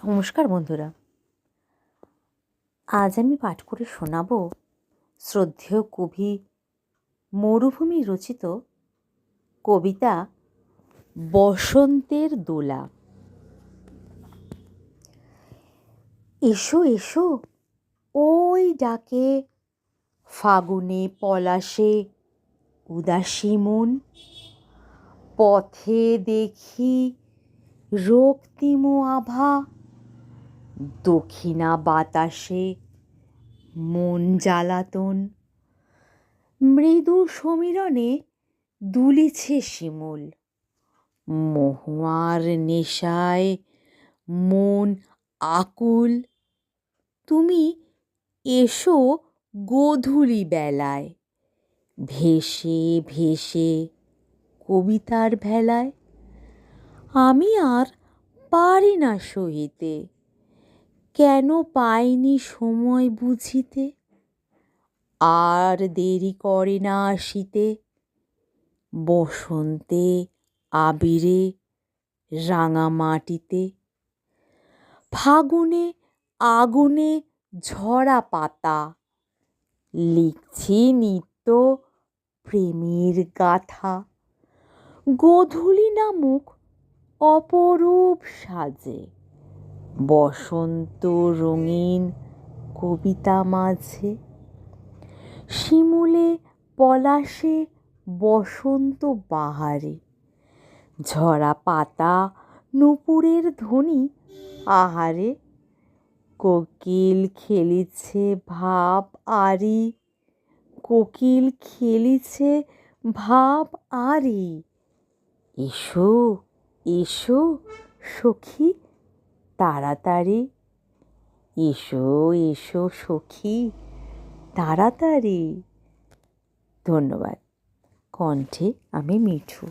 নমস্কার বন্ধুরা, আজ আমি পাঠ করে শোনাব শ্রদ্ধেয় কবি মরুভূমি রচিত কবিতা বসন্তের দোলা। এসো এসো ওই ডাকে, ফাগুনে পলাশে উদাসী মন, পথে দেখি রক্তিম আভা, দক্ষিণা বাতাসে মন জ্বালাতন, মৃদু সমীরণে দুলিছে শিমুল, মহুয়ার নেশায় মন আকুল। তুমি এসো গোধূলি বেলায়, ভেসে ভেসে কবিতার ভেলায়। আমি আর পারি না সহিতে, কেন পাইনি সময় বুঝিতে। আর দেরি করে না আসিতে, বসন্তে আবিরে রাঙা মাটিতে। ফাগুনে আগুনে ঝরা পাতা, লিখছি নিত্য প্রেমের গাথা। গোধূলি নামুক অপরূপ সাজে, বসন্ত রঙিন কবিতা মাঝে। শিমুলে পলাশে বসন্ত বাহারে, ঝরা পাতা নূপুরের ধ্বনি আহারে। কোকিল খেলিছে ভাব আরি, কোকিল খেলিছে ভাব আরি। এসো এসো সখী তাড়াতাড়ি, এসো এসো সখী তাড়াতাড়ি। ধন্যবাদ। কণ্ঠে আমি মিঠু।